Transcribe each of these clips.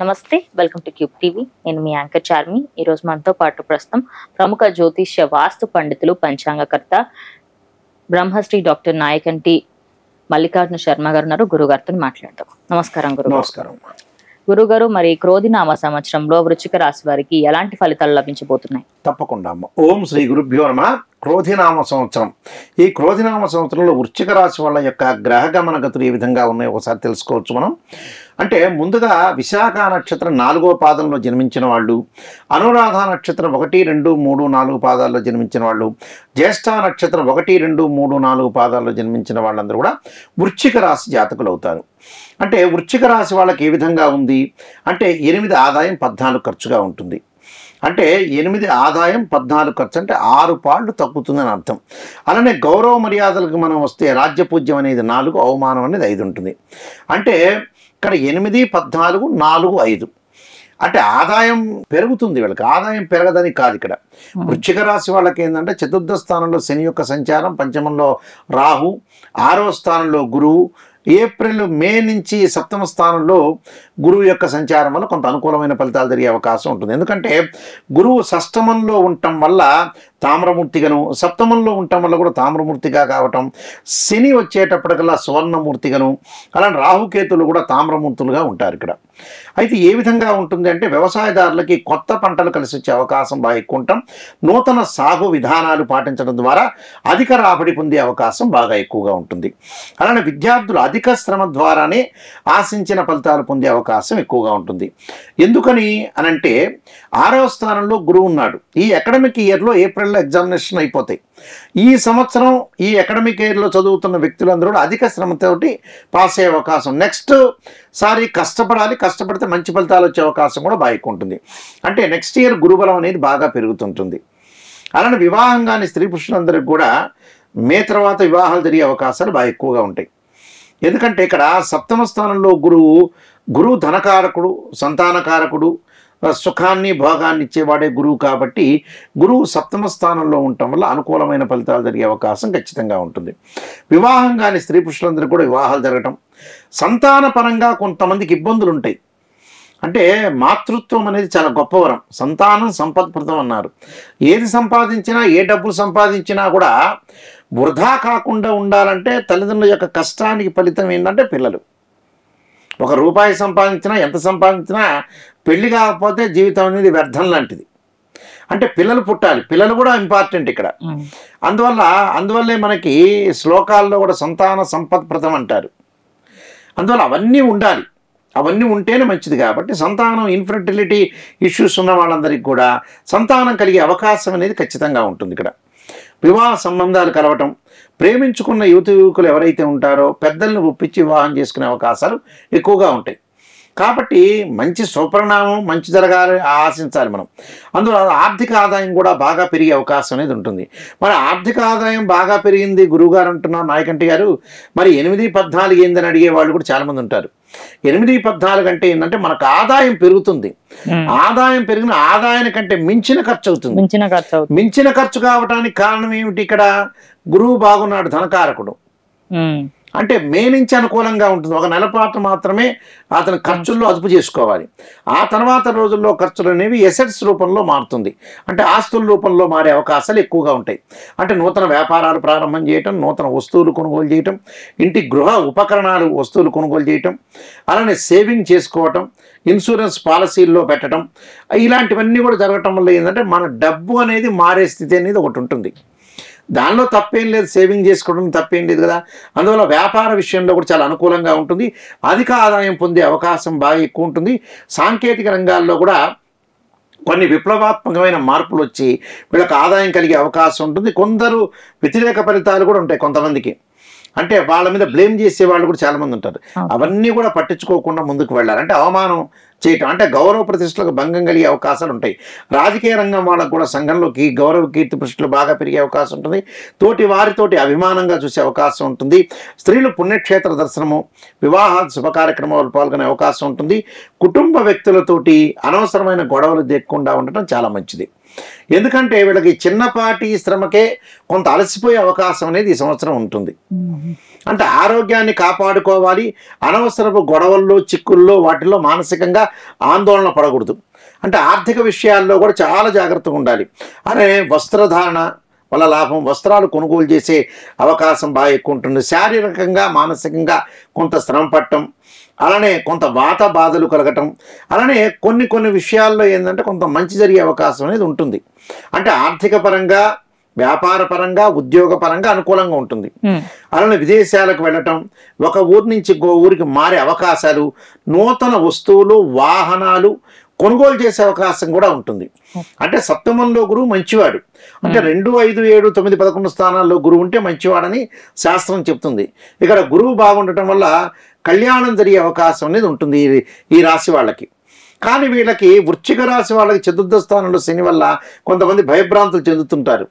నమస్తే, welcome to cube TV. నేను మీ anchor Charmi. ఈరోజు మనతో పాటు ప్రస్తుతం ప్రముఖ జ్యోతిష్య వాస్తు పండితులు, పంచాంగకర్త, బ్రహ్మశ్రీ డాక్టర్ నాయకంటి మల్లికార్జున శర్మ గారు ఉన్నారు. గురుగారితో మాట్లాడతాం. నమస్కారం గురుగారు. నమస్కారం గురుగారు, మరి క్రోధినామ సంవత్సరంలో వృశ్చిక రాశి వారికి ఎలాంటి ఫలితాలు లభించబోతున్నాయి? తప్పకుండా అమ్మ. ఓం శ్రీ గురుభ్యో నమః. క్రోధినామ సంవత్సరం. ఈ క్రోధినామ సంవత్సరంలో వృశ్చిక రాశి వాళ్ళ యొక్క గ్రహ గమన గతులు ఏ విధంగా ఉన్నాయో ఒకసారి తెలుసుకోవచ్చు మనం. అంటే ముందుగా విశాఖ నక్షత్రం 4వ పాదంలో జన్మించిన వాళ్ళు, అనురాధ నక్షత్రం 1, 2, 3, 4 పాదాల్లో జన్మించిన వాళ్ళు, జ్యేష్ఠ నక్షత్రం 1, 2, 3, 4 పాదాల్లో జన్మించిన వాళ్ళందరూ కూడా వృశ్చిక రాశి జాతకులు అవుతారు. అంటే వృశ్చిక రాశి వాళ్ళకి ఏ విధంగా ఉంది అంటే 8 ఆదాయం 14 ఖర్చుగా ఉంటుంది. అంటే 8 ఆదాయం 14 ఖర్చు అంటే 6 పాళ్ళు తగ్గుతుందని అర్థం. అలానే గౌరవ మర్యాదలకు మనం వస్తే రాజ్యపూజ్యం అనేది 4, అవమానం అనేది 5 ఉంటుంది. అంటే ఇక్కడ 8, 14, 4, 5 అంటే ఆదాయం పెరుగుతుంది. వీళ్ళకి ఆదాయం పెరగదని కాదు. ఇక్కడ వృశ్చిక రాశి వాళ్ళకి ఏంటంటే చతుర్థ స్థానంలో శని యొక్క సంచారం, పంచమంలో రాహు, 6వ స్థానంలో గురువు, ఏప్రిల్ మే నుంచి 7వ స్థానంలో గురువు యొక్క సంచారం వల్ల కొంత అనుకూలమైన ఫలితాలు జరిగే అవకాశం ఉంటుంది. ఎందుకంటే గురువు షష్టమంలో ఉండటం వల్ల తామ్రమూర్తిగాను, సప్తమంలో ఉండటం వల్ల కూడా తామ్రమూర్తిగా కావటం, శని వచ్చేటప్పటికల్లా సువర్ణమూర్తిగాను, అలాంటి రాహుకేతులు కూడా తామ్రమూర్తులుగా ఉంటారు ఇక్కడ. అయితే ఏ విధంగా ఉంటుంది అంటే వ్యవసాయదారులకి కొత్త పంటలు కలిసి వచ్చే అవకాశం బాగా ఎక్కువ ఉంటాం. నూతన సాగు విధానాలు పాటించడం ద్వారా అధిక రాబడి పొందే అవకాశం బాగా ఎక్కువగా ఉంటుంది. అలానే విద్యార్థులు అధిక శ్రమ ద్వారానే ఆశించిన ఫలితాలు పొందే అవకాశం ఎక్కువగా ఉంటుంది. ఎందుకని అనంటే 6వ స్థానంలో గురువు ఉన్నాడు. ఈ అకాడమిక్ ఇయర్లో ఏప్రిల్లో ఎగ్జామినేషన్ అయిపోతాయి. ఈ సంవత్సరం ఈ అకాడమిక్ ఇయర్లో చదువుతున్న వ్యక్తులందరూ కూడా అధిక శ్రమతోటి పాస్ అయ్యే అవకాశం, నెక్స్ట్ సారి కష్టపడాలి, కష్టపడితే మంచి ఫలితాలు వచ్చే అవకాశం కూడా బాగా ఎక్కువ ఉంటుంది. అంటే నెక్స్ట్ ఇయర్ గురుబలం అనేది బాగా పెరుగుతుంటుంది. అలానే వివాహం కాని స్త్రీ పురుషులందరికీ కూడా మే తర్వాత వివాహాలు జరిగే అవకాశాలు బాగా ఎక్కువగా ఉంటాయి. ఎందుకంటే ఇక్కడ 7వ స్థానంలో గురువు ధనకారకుడు, సంతానకారకుడు, సుఖాన్ని భోగాన్ని ఇచ్చేవాడే గురువు. కాబట్టి గురువు 7వ స్థానంలో ఉండటం వల్ల అనుకూలమైన ఫలితాలు జరిగే అవకాశం ఖచ్చితంగా ఉంటుంది. వివాహం కాని స్త్రీ పురుషులందరూ కూడా వివాహాలు జరగటం, సంతాన పరంగా కొంతమందికి ఇబ్బందులు ఉంటాయి. అంటే మాతృత్వం అనేది చాలా గొప్పవరం. సంతానం సంపత్ప్రదం అన్నారు. ఏది సంపాదించినా, ఏ డబ్బులు సంపాదించినా కూడా వృధా కాకుండా ఉండాలంటే తల్లిదండ్రుల యొక్క కష్టానికి ఫలితం ఏంటంటే పిల్లలు. 1 రూపాయి సంపాదించినా, ఎంత సంపాదించినా పెళ్లి కాకపోతే జీవితం అనేది వ్యర్థం లాంటిది. అంటే పిల్లలు పుట్టాలి, పిల్లలు కూడా ఇంపార్టెంట్ ఇక్కడ. అందువల్లే మనకి శ్లోకాల్లో కూడా సంతాన సంపత్ప్రదం అంటారు. అందువల్ల అవన్నీ ఉండాలి, అవన్నీ ఉంటేనే మంచిది. కాబట్టి సంతానం, ఇన్ఫర్టిలిటీ ఇష్యూస్ ఉన్న వాళ్ళందరికీ కూడా సంతానం కలిగే అవకాశం అనేది ఖచ్చితంగా ఉంటుంది ఇక్కడ. వివాహ సంబంధాలు కలవటం, ప్రేమించుకున్న యువకులు ఎవరైతే ఉంటారో పెద్దలను ఒప్పించి వివాహం చేసుకునే అవకాశాలు ఎక్కువగా ఉంటాయి. కాబట్టి మంచి సుపరిణామం, మంచి జరగాలి ఆశించాలి మనం. అందులో ఆర్థిక ఆదాయం కూడా బాగా పెరిగే అవకాశం అనేది ఉంటుంది. మరి ఆర్థిక ఆదాయం బాగా పెరిగింది గురువుగారు అంటున్నారు నాయకంటి గారు, మరి 8, 14 ఏందని అడిగే వాళ్ళు కూడా చాలామంది ఉంటారు. 8, 14 అంటే ఏంటంటే మనకు ఆదాయం పెరుగుతుంది. ఆదాయం పెరిగిన ఆదాయానికంటే మించిన ఖర్చు అవుతుంది. మించిన ఖర్చు కావడానికి కారణం ఏమిటి? ఇక్కడ గురువు బాగున్నాడు, ధనకారకుడు. అంటే మే నుంచి అనుకూలంగా ఉంటుంది. 1 నెల పాటు మాత్రమే అతని ఖర్చుల్లో అదుపు చేసుకోవాలి. ఆ తర్వాత రోజుల్లో ఖర్చులు అనేవి ఎసెట్స్ రూపంలో మారుతుంది. అంటే ఆస్తుల రూపంలో మారే అవకాశాలు ఎక్కువగా ఉంటాయి. అంటే నూతన వ్యాపారాలు ప్రారంభం చేయటం, నూతన వస్తువులు కొనుగోలు చేయటం, ఇంటి గృహ ఉపకరణాలు వస్తువులు కొనుగోలు చేయటం, అలానే సేవింగ్ చేసుకోవటం, ఇన్సూరెన్స్ పాలసీల్లో పెట్టడం, ఇలాంటివన్నీ కూడా జరగటం వల్ల ఏంటంటే మన డబ్బు అనేది మారే స్థితి అనేది ఒకటి ఉంటుంది. దానిలో తప్పేం లేదు, సేవింగ్ చేసుకోవడం తప్పేం లేదు కదా. అందువల్ల వ్యాపార విషయంలో కూడా చాలా అనుకూలంగా ఉంటుంది. అధిక ఆదాయం పొందే అవకాశం బాగా ఎక్కువ ఉంటుంది. సాంకేతిక రంగాల్లో కూడా కొన్ని విప్లవాత్మకమైన మార్పులు వచ్చి వీళ్ళకి ఆదాయం కలిగే అవకాశం ఉంటుంది. కొందరు వ్యతిరేక ఫలితాలు కూడా ఉంటాయి కొంతమందికి. అంటే వాళ్ళ మీద బ్లేమ్ చేసే వాళ్ళు కూడా చాలామంది ఉంటారు. అవన్నీ కూడా పట్టించుకోకుండా ముందుకు వెళ్ళాలి. అంటే అవమానం చేయటం, అంటే గౌరవ ప్రతిష్టలకు భంగం కలిగే అవకాశాలు ఉంటాయి. రాజకీయ రంగం వాళ్ళకు కూడా సంఘంలోకి గౌరవ కీర్తి ప్రతిష్టలు బాగా పెరిగే అవకాశం ఉంటుంది. తోటి వారితోటి అభిమానంగా చూసే అవకాశం ఉంటుంది. స్త్రీలు పుణ్యక్షేత్ర దర్శనము, వివాహ శుభ కార్యక్రమాలు పాల్గొనే అవకాశం ఉంటుంది. కుటుంబ వ్యక్తులతోటి అనవసరమైన గొడవలు దేక్కుండా ఉండటం చాలా మంచిది. ఎందుకంటే వీళ్ళకి చిన్నపాటి శ్రమకే కొంత అలసిపోయే అవకాశం అనేది ఈ సంవత్సరం ఉంటుంది. అంటే ఆరోగ్యాన్ని కాపాడుకోవాలి, అనవసరపు గొడవల్లో చిక్కుల్లో వాటిల్లో మానసికంగా ఆందోళన పడకూడదు. అంటే ఆర్థిక విషయాల్లో కూడా చాలా జాగ్రత్తగా ఉండాలి. అనే వస్త్రధారణ వల్ల లాభం, వస్త్రాలు కొనుగోలు చేసే అవకాశం బాగా ఎక్కువ ఉంటుంది. శారీరకంగా మానసికంగా కొంత శ్రమ పట్టడం, అలానే కొంత వాత బాధలు కలగటం, అలానే కొన్ని విషయాల్లో ఏంటంటే కొంత మంచి జరిగే అవకాశం అనేది ఉంటుంది. అంటే ఆర్థిక పరంగా, వ్యాపార పరంగా, ఉద్యోగ పరంగా అనుకూలంగా ఉంటుంది. అలానే విదేశాలకు వెళ్ళటం, ఒక ఊరి నుంచి ఇంకో ఊరికి మారే అవకాశాలు, నూతన వస్తువులు, వాహనాలు కొనుగోలు చేసే అవకాశం కూడా ఉంటుంది. అంటే సప్తమంలో గురువు మంచివాడు. అంటే 2, 5, 7, 9, 11 స్థానాల్లో గురువు ఉంటే మంచివాడని శాస్త్రం చెప్తుంది. ఇక్కడ గురువు బాగుండటం వల్ల కళ్యాణం జరిగే అవకాశం అనేది ఉంటుంది ఈ రాశి వాళ్ళకి. కానీ వీళ్ళకి వృశ్చిక రాశి వాళ్ళకి చతుర్థ స్థానంలో శని వల్ల కొంతమంది భయభ్రాంతులు చెందుతుంటారు.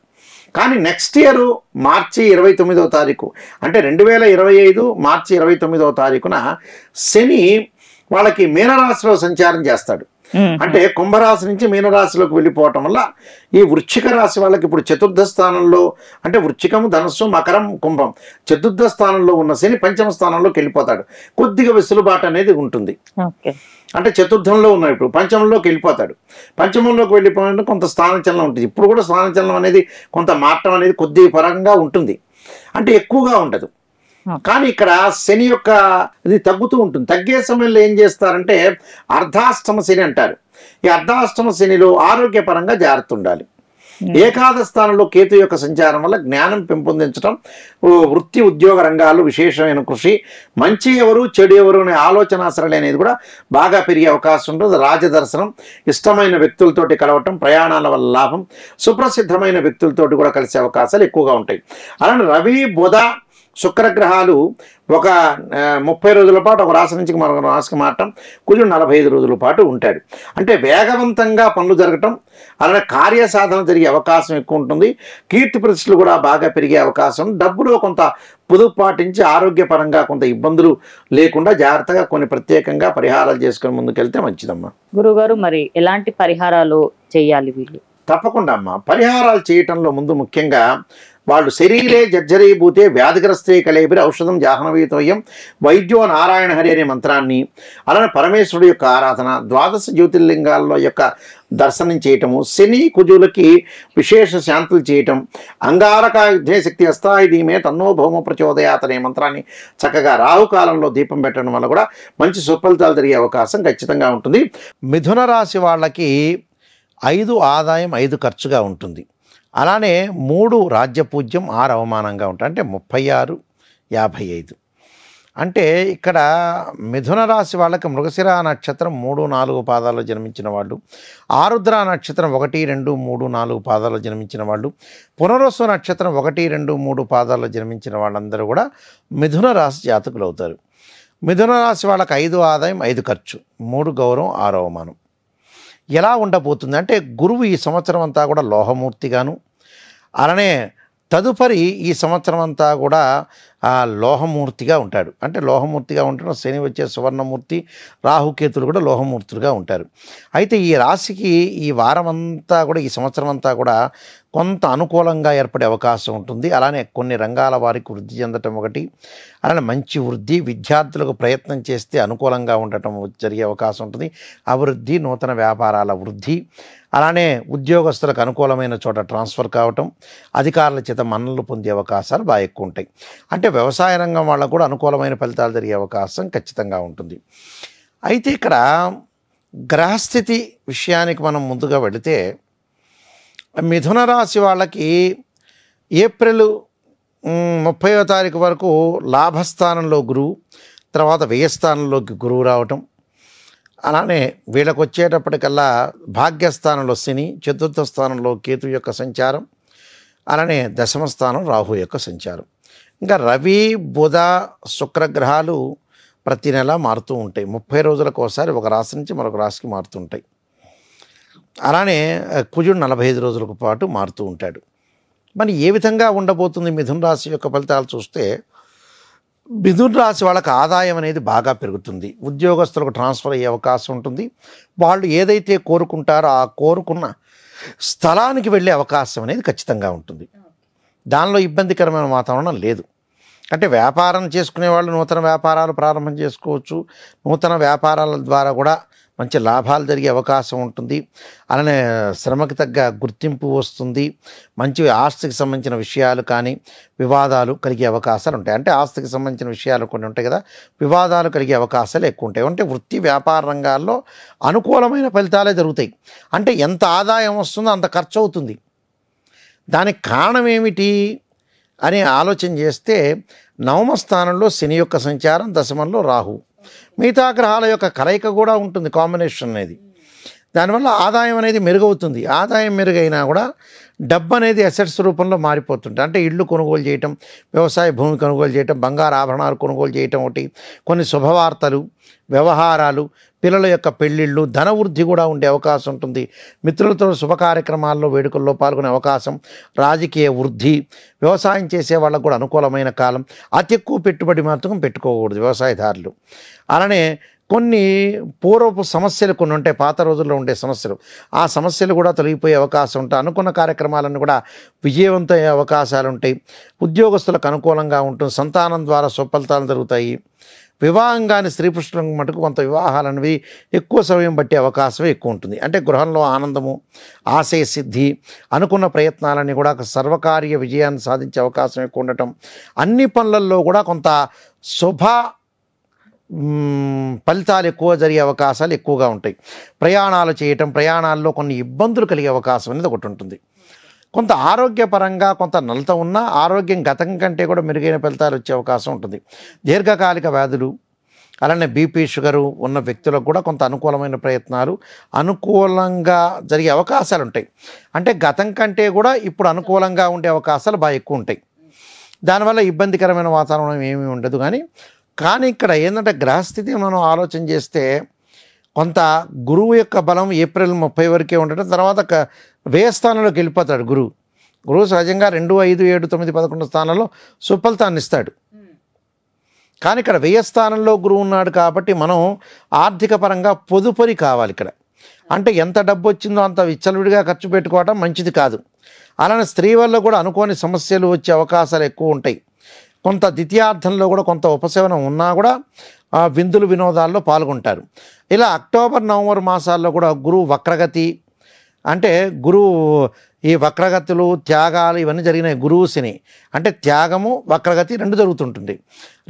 కానీ నెక్స్ట్ ఇయర్ మార్చి 29వ తారీఖు, అంటే 2025 మార్చి 29వ తారీఖున శని వాళ్ళకి మీనరాశిలో సంచారం చేస్తాడు. అంటే కుంభరాశి నుంచి మీనరాశిలోకి వెళ్ళిపోవటం వల్ల ఈ వృశ్చిక రాశి వాళ్ళకి ఇప్పుడు చతుర్థ స్థానంలో, అంటే వృశ్చికం, ధనుస్సు, మకరం, కుంభం చతుర్థ స్థానంలో ఉన్న శని పంచమ స్థానంలోకి వెళ్ళిపోతాడు. కొద్దిగా వెసులుబాటు అనేది ఉంటుంది. అంటే చతుర్థంలో ఉన్న ఇప్పుడు పంచమంలోకి వెళ్ళిపోతాడు. పంచమంలోకి వెళ్ళిపోయిన కొంత స్థానచలనం ఉంటుంది. ఇప్పుడు కూడా స్థానచలనం అనేది కొంత మార్చడం అనేది కొద్ది పరంగా ఉంటుంది, అంటే ఎక్కువగా ఉండదు. కానీ ఇక్కడ శని యొక్క ఇది తగ్గుతూ ఉంటుంది. తగ్గే సమయంలో ఏం చేస్తారంటే అర్ధాష్టమ శని అంటారు. ఈ అర్ధాష్టమ శనిలో ఆరోగ్యపరంగా జాగ్రత్త ఉండాలి. ఏకాదశ స్థానంలో కేతు యొక్క సంచారం వల్ల జ్ఞానం పెంపొందించడం, వృత్తి ఉద్యోగ రంగాలు విశేషమైన కృషి, మంచి ఎవరు చెడు ఎవరు అనే ఆలోచన సరళి అనేది కూడా బాగా పెరిగే అవకాశం ఉంటుంది. రాజదర్శనం, ఇష్టమైన వ్యక్తులతోటి కలవటం, ప్రయాణాల వల్ల లాభం, సుప్రసిద్ధమైన వ్యక్తులతోటి కూడా కలిసే అవకాశాలు ఎక్కువగా ఉంటాయి. అలానే రవి, బుధ, శుక్రగ్రహాలు ఒక 30 రోజుల పాటు ఒక రాశి నుంచి మరొక రాశికి మారటం, కుజుడు 45 రోజుల పాటు ఉంటాడు. అంటే వేగవంతంగా పనులు జరగటం, అలానే కార్యసాధన జరిగే అవకాశం ఎక్కువ ఉంటుంది. కీర్తి ప్రతిష్టలు కూడా బాగా పెరిగే అవకాశం, డబ్బులో కొంత పొదుపు పాటించి ఆరోగ్యపరంగా కొంత ఇబ్బందులు లేకుండా జాగ్రత్తగా కొన్ని ప్రత్యేకంగా పరిహారాలు చేసుకుని ముందుకెళ్తే మంచిదమ్మా. గురుగారు, మరి ఎలాంటి పరిహారాలు చేయాలి వీళ్ళు? తప్పకుండా అమ్మా. పరిహారాలు చేయటంలో ముందు ముఖ్యంగా వాళ్ళు శరీరే జర్జరీభూతే వ్యాధిగ్రస్తే కలేబిరి ఔషధం జాహ్నవీతోయం వైద్యో నారాయణ హరి అనే మంత్రాన్ని, అలానే పరమేశ్వరుడు యొక్క ఆరాధన, ద్వాదశ జ్యోతిర్లింగాల్లో యొక్క దర్శనం చేయటము, శని కుజులకి విశేష శాంతులు చేయటం, అంగారక యుద్ధశక్తి అస్థాయి ధీమే తన్నో భౌమ ప్రచోదయాత్ అనే మంత్రాన్ని చక్కగా రాహుకాలంలో దీపం పెట్టడం వల్ల కూడా మంచి సుఫలితాలు జరిగే అవకాశం ఖచ్చితంగా ఉంటుంది. మిథున రాశి వాళ్ళకి 5 ఆదాయం 5 ఖర్చుగా ఉంటుంది. అలానే 3 రాజ్యపూజ్యం 6 అవమానంగా ఉంటాయి. అంటే 36, 55. అంటే ఇక్కడ మిథున రాశి వాళ్ళకి మృగశిర నక్షత్రం 3, 4 పాదాల్లో జన్మించిన వాళ్ళు, ఆరుద్ర నక్షత్రం 1, 2, 3, 4 పాదాల్లో జన్మించిన వాళ్ళు, పునర్వసు నక్షత్రం 1, 2, 3 పాదాల్లో జన్మించిన వాళ్ళందరూ కూడా మిథున రాశి జాతకులు అవుతారు. మిథున రాశి వాళ్ళకి 5 ఆదాయం 5 ఖర్చు, 3 గౌరవం 6 అవమానం. ఎలా ఉండబోతుంది అంటే గురువు ఈ సంవత్సరం అంతా కూడా లోహమూర్తిగాను, అలానే తదుపరి ఈ సంవత్సరం అంతా కూడా లోహమూర్తిగా ఉంటాడు. అంటే లోహమూర్తిగా ఉంటాడు. శని వచ్చే సువర్ణమూర్తి, రాహుకేతులు కూడా లోహమూర్తులుగా ఉంటారు. అయితే ఈ రాశికి ఈ వారం అంతా కూడా, ఈ సంవత్సరం అంతా కూడా కొంత అనుకూలంగా ఏర్పడే అవకాశం ఉంటుంది. అలానే కొన్ని రంగాల వారికి వృద్ధి చెందటం ఒకటి, అలానే మంచి వృద్ధి, విద్యార్థులకు ప్రయత్నం చేస్తే అనుకూలంగా ఉండటం జరిగే అవకాశం ఉంటుంది. అభివృద్ధి, నూతన వ్యాపారాల వృద్ధి, అలానే ఉద్యోగస్తులకు అనుకూలమైన చోట ట్రాన్స్ఫర్ కావటం, అధికారుల చేత మన్ననలు పొందే అవకాశాలు బాగా ఎక్కువ ఉంటాయి. అంటే వ్యవసాయ రంగం వాళ్ళకు కూడా అనుకూలమైన ఫలితాలు జరిగే అవకాశం ఖచ్చితంగా ఉంటుంది. అయితే ఇక్కడ గ్రహస్థితి విషయానికి మనం ముందుగా వెళితే, మిథున రాశి వాళ్ళకి ఏప్రిల్ 30వ తారీఖు వరకు లాభస్థానంలో గురువు, తర్వాత వ్యయస్థానంలోకి గురువు రావటం, అలానే వీళ్ళకు వచ్చేటప్పటికల్లా భాగ్యస్థానంలో శని, చతుర్థ స్థానంలో కేతు యొక్క సంచారం, అలానే దశమ స్థానం రాహు యొక్క సంచారం. ఇంకా రవి, బుధ, శుక్రగ్రహాలు ప్రతి నెల మారుతూ ఉంటాయి. 30 రోజులకు ఒకసారి ఒక రాశి నుంచి మరొక రాశికి మారుతుంటాయి. అలానే కుజుడు 45 రోజులకు పాటు మారుతూ ఉంటాడు. మరి ఏ విధంగా ఉండబోతుంది మిథున రాశి యొక్క ఫలితాలు చూస్తే, మిథున రాశి వాళ్ళకి ఆదాయం అనేది బాగా పెరుగుతుంది. ఉద్యోగస్తులకు ట్రాన్స్ఫర్ అయ్యే అవకాశం ఉంటుంది. వాళ్ళు ఏదైతే కోరుకుంటారో ఆ కోరుకున్న స్థలానికి వెళ్ళే అవకాశం అనేది ఖచ్చితంగా ఉంటుంది. దానిలో ఇబ్బందికరమైన వాతావరణం లేదు. అంటే వ్యాపారం చేసుకునే వాళ్ళు నూతన వ్యాపారాలు ప్రారంభం చేసుకోవచ్చు. నూతన వ్యాపారాల ద్వారా కూడా మంచి లాభాలు జరిగే అవకాశం ఉంటుంది. అలానే శ్రమకి తగ్గ గుర్తింపు వస్తుంది. మంచి ఆస్తికి సంబంధించిన విషయాలు కానీ వివాదాలు కలిగే అవకాశాలు ఉంటాయి. అంటే ఆస్తికి సంబంధించిన విషయాలు కొన్ని ఉంటాయి కదా, వివాదాలు కలిగే అవకాశాలు ఎక్కువ ఉంటాయి. అంటే వృత్తి వ్యాపార రంగాల్లో అనుకూలమైన ఫలితాలే జరుగుతాయి. అంటే ఎంత ఆదాయం వస్తుందో అంత ఖర్చు అవుతుంది. దానికి కారణం ఏమిటి అని ఆలోచన చేస్తే నవమ స్థానంలో శని యొక్క సంచారం, దశమంలో రాహు, మిగతా గ్రహాల యొక్క కలయిక కూడా ఉంటుంది, కాంబినేషన్ అనేది. దానివల్ల ఆదాయం అనేది మెరుగవుతుంది. ఆదాయం మెరుగైనా కూడా డబ్బు అనేది అసెట్స్ రూపంలో మారిపోతుంటుంది. అంటే ఇళ్ళు కొనుగోలు చేయటం, వ్యవసాయ భూమి కొనుగోలు చేయటం, బంగారు ఆభరణాలు కొనుగోలు చేయటం ఒకటి, కొన్ని శుభవార్తలు, వ్యవహారాలు, పిల్లల యొక్క పెళ్ళిళ్ళు, ధనవృద్ధి కూడా ఉండే అవకాశం ఉంటుంది. మిత్రులతో శుభ కార్యక్రమాల్లో వేడుకల్లో పాల్గొనే అవకాశం, రాజకీయ వృద్ధి, వ్యవసాయం చేసే వాళ్ళకు కూడా అనుకూలమైన కాలం. అతి ఎక్కువ పెట్టుబడి మాత్రం పెట్టుకోకూడదు వ్యవసాయదారులు. అలానే కొన్ని పూర్వపు సమస్యలు కొన్ని ఉంటాయి, పాత రోజుల్లో ఉండే సమస్యలు, ఆ సమస్యలు కూడా తొలగిపోయే అవకాశం ఉంటాయి. అనుకున్న కార్యక్రమాలన్నీ కూడా విజయవంతమయ్యే అవకాశాలు ఉంటాయి. ఉద్యోగస్తులకు అనుకూలంగా ఉంటుంది. సంతానం ద్వారా సుఫలితాలు జరుగుతాయి. వివాహం కానీ స్త్రీ పురుషులకు మటుకు కొంత వివాహాలు అనేవి ఎక్కువ సమయం బట్టే అవకాశం ఎక్కువ ఉంటుంది. అంటే గృహంలో ఆనందము, ఆశయ సిద్ధి, అనుకున్న ప్రయత్నాలన్నీ కూడా సర్వకార్య విజయాన్ని సాధించే అవకాశం ఎక్కువ ఉండటం, అన్ని పనులలో కూడా కొంత శుభ ఫలితాలు ఎక్కువ జరిగే అవకాశాలు ఎక్కువగా ఉంటాయి. ప్రయాణాలు చేయటం, ప్రయాణాల్లో కొన్ని ఇబ్బందులు కలిగే అవకాశం అనేది ఒకటి ఉంటుంది. కొంత ఆరోగ్యపరంగా కొంత నలత ఉన్న ఆరోగ్యం గతం కంటే కూడా మెరుగైన ఫలితాలు వచ్చే అవకాశం ఉంటుంది. దీర్ఘకాలిక వ్యాధులు, అలానే బీపీ షుగరు ఉన్న వ్యక్తులకు కూడా కొంత అనుకూలమైన ప్రయత్నాలు అనుకూలంగా జరిగే అవకాశాలు ఉంటాయి. అంటే గతం కంటే కూడా ఇప్పుడు అనుకూలంగా ఉండే అవకాశాలు బాగా ఎక్కువ ఉంటాయి. దానివల్ల ఇబ్బందికరమైన వాతావరణం ఏమీ ఉండదు. కానీ ఇక్కడ ఏంటంటే గ్రహస్థితి మనం ఆలోచన చేస్తే కొంత గురువు యొక్క బలం ఏప్రిల్ 30 వరకే ఉండటం, తర్వాత వ్యయ స్థానంలోకి వెళ్ళిపోతాడు గురువు సహజంగా 2, 5, 7, 9, 11 స్థానాల్లో సుఫలితాన్ని ఇస్తాడు. కానీ ఇక్కడ వ్యయ స్థానంలో గురువు ఉన్నాడు కాబట్టి మనం ఆర్థిక పరంగా పొదుపరి కావాలి ఇక్కడ. అంటే ఎంత డబ్బు వచ్చిందో అంత విచ్చలవిడిగా ఖర్చు పెట్టుకోవడం మంచిది కాదు. అలానే స్త్రీ వల్ల కూడా అనుకోని సమస్యలు వచ్చే అవకాశాలు ఎక్కువ ఉంటాయి. కొంత ద్వితీయార్థంలో కూడా కొంత ఉపశమనం ఉన్నా కూడా విందులు వినోదాల్లో పాల్గొంటారు. ఇలా అక్టోబర్, నవంబర్ మాసాల్లో కూడా గురువు వక్రగతి, అంటే గురువు ఈ వక్రగతులు, త్యాగాలు ఇవన్నీ జరిగినాయి. గురువు శని అంటే త్యాగము, వక్రగతి రెండు జరుగుతుంటుంది.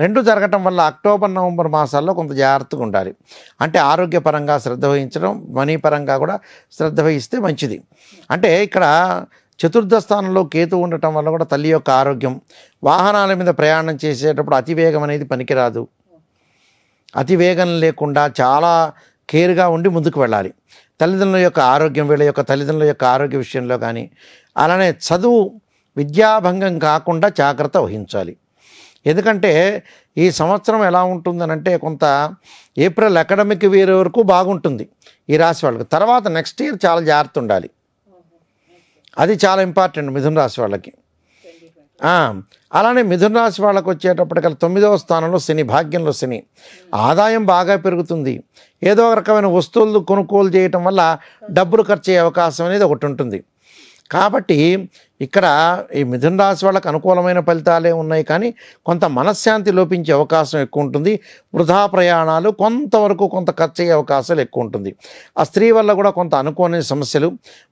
రెండు జరగటం వల్ల అక్టోబర్, నవంబర్ మాసాల్లో కొంత జాగ్రత్తగా ఉండాలి. అంటే ఆరోగ్యపరంగా శ్రద్ధ వహించడం, మనీ పరంగా కూడా శ్రద్ధ వహిస్తే మంచిది. అంటే ఇక్కడ చతుర్థ స్థానంలో కేతు ఉండటం వల్ల కూడా తల్లి యొక్క ఆరోగ్యం, వాహనాల మీద ప్రయాణం చేసేటప్పుడు అతివేగం అనేది పనికిరాదు. అతివేగం లేకుండా చాలా కేర్గా ఉండి ముందుకు వెళ్ళాలి. తల్లిదండ్రుల యొక్క ఆరోగ్యం, వీళ్ళ యొక్క తల్లిదండ్రుల యొక్క ఆరోగ్య విషయంలో కానీ, అలానే చదువు విద్యాభంగం కాకుండా జాగ్రత్త వహించాలి. ఎందుకంటే ఈ సంవత్సరం ఎలా ఉంటుందనంటే కొంత ఏప్రిల్ అకాడమిక్ ఇయర్ వరకు బాగుంటుంది ఈ రాశి వాళ్ళకి. తర్వాత నెక్స్ట్ ఇయర్ చాలా జాగ్రత్త ఉండాలి. అది చాలా ఇంపార్టెంట్ మిథున రాశి వాళ్ళకి. అలానే మిథున రాశి వాళ్ళకు వచ్చేటప్పటికల్లా 9వ స్థానంలో శని, భాగ్యంలో శని, ఆదాయం బాగా పెరుగుతుంది. ఏదో ఒక రకమైన వస్తువులు కొనుగోలు చేయటం వల్ల డబ్బులు ఖర్చు అయ్యే అవకాశం అనేది ఒకటి ఉంటుంది. కాబట్టి ఇక్కడ ఈ మిథున రాశి వాళ్ళకి అనుకూలమైన ఫలితాలే ఉన్నాయి. కానీ కొంత మనశ్శాంతి లోపించే అవకాశం ఎక్కువ ఉంటుంది. వృధా ప్రయాణాలు, కొంతవరకు కొంత ఖర్చు అయ్యే అవకాశాలు ఎక్కువ ఉంటుంది. ఆ స్త్రీ వల్ల కూడా కొంత అనుకోని సమస్యలు.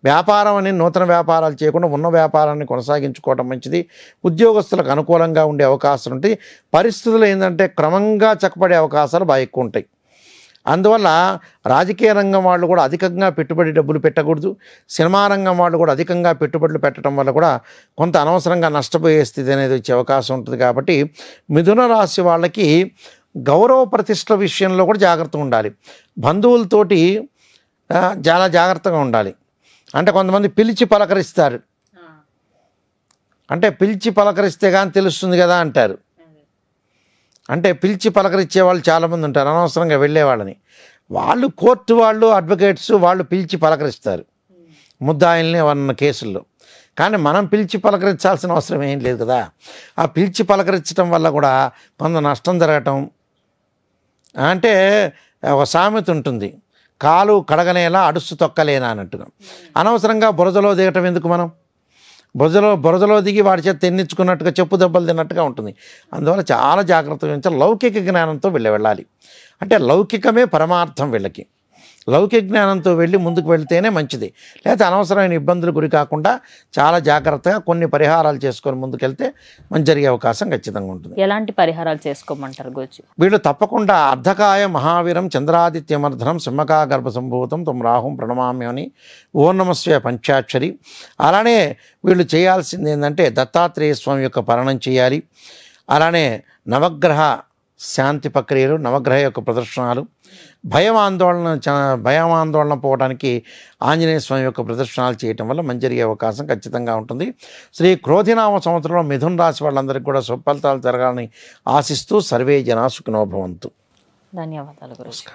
వ్యాపారం అని నూతన వ్యాపారాలు చేయకుండా ఉన్న వ్యాపారాన్ని కొనసాగించుకోవడం మంచిది. ఉద్యోగస్తులకు అనుకూలంగా ఉండే అవకాశం ఉంటాయి. పరిస్థితులు ఏంటంటే క్రమంగా చక్కబడే అవకాశాలు బాగా ఎక్కువ ఉంటాయి. అందువల్ల రాజకీయ రంగం వాళ్ళు కూడా అధికంగా పెట్టుబడి డబ్బులు పెట్టకూడదు. సినిమా రంగం వాళ్ళు కూడా అధికంగా పెట్టుబడులు పెట్టడం వల్ల కూడా కొంత అనవసరంగా నష్టపోయే స్థితి అనేది వచ్చే అవకాశం ఉంటుంది. కాబట్టి మిథున రాశి వాళ్ళకి గౌరవ ప్రతిష్టల విషయంలో కూడా జాగ్రత్తగా ఉండాలి. బంధువులతోటి చాలా జాగ్రత్తగా ఉండాలి. అంటే కొంతమంది పిలిచి పలకరిస్తారు, అంటే పిలిచి పలకరిస్తే కానీ తెలుస్తుంది కదా అంటారు. అంటే పిలిచి పలకరించే వాళ్ళు చాలామంది ఉంటారు, అనవసరంగా వెళ్ళేవాళ్ళని. వాళ్ళు కోర్టు వాళ్ళు, అడ్వకేట్స్ వాళ్ళు పిలిచి పలకరిస్తారు ముద్దాయిల్ని ఉన్న కేసుల్లో. కానీ మనం పిలిచి పలకరించాల్సిన అవసరం ఏం లేదు కదా. ఆ పిలిచి పలకరించడం వల్ల కూడా కొంత నష్టం జరగటం. అంటే ఒక సామెత ఉంటుంది, కాలు కడగనేలా అడుసు తొక్కలేనా అన్నట్టుగా. అనవసరంగా బురదలో దిగటం ఎందుకు? మనం బురదలో దిగి వాడి చేత తెన్నించుకున్నట్టుగా చెప్పు దెబ్బలు తిన్నట్టుగా ఉంటుంది. అందువల్ల చాలా జాగ్రత్తగా వహించాలి. లౌకిక జ్ఞానంతో వెళ్ళాలి. అంటే లౌకికమే పరమార్థం వీళ్ళకి. లౌకిక జ్ఞానంతో వెళ్ళి ముందుకు వెళ్తేనే మంచిది. లేకపోతే అనవసరమైన ఇబ్బందులు గురి కాకుండా చాలా జాగ్రత్తగా కొన్ని పరిహారాలు చేసుకొని ముందుకెళ్తే మంచి జరిగే అవకాశం ఖచ్చితంగా ఉంటుంది. ఎలాంటి పరిహారాలు చేసుకోమంటారు గురుజీ? వీళ్ళు తప్పకుండా అర్ధకాయ మహావీరం చంద్రాదిత్యమర్ధనం సింహకా గర్భ సంభూతం తం రాహుం ప్రణమామి అని ఓం నమస్య పంచాక్షరి. అలానే వీళ్ళు చేయాల్సింది ఏంటంటే దత్తాత్రేయ స్వామి యొక్క పఠనం చేయాలి. అలానే నవగ్రహ శాంతి ప్రక్రియలు, నవగ్రహ యొక్క ప్రదర్శనలు, భయం ఆందోళన పోవడానికి ఆంజనేయ స్వామి యొక్క ప్రదర్శనలు చేయటం వల్ల మంచి జరిగే అవకాశం ఖచ్చితంగా ఉంటుంది. శ్రీ క్రోధినామ సంవత్సరంలో మిథున రాశి వాళ్ళందరికీ కూడా సుఫలితాలు జరగాలని ఆశిస్తూ సర్వే జనా సుఖినో భవంతు. ధన్యవాదాలు గురుజీ.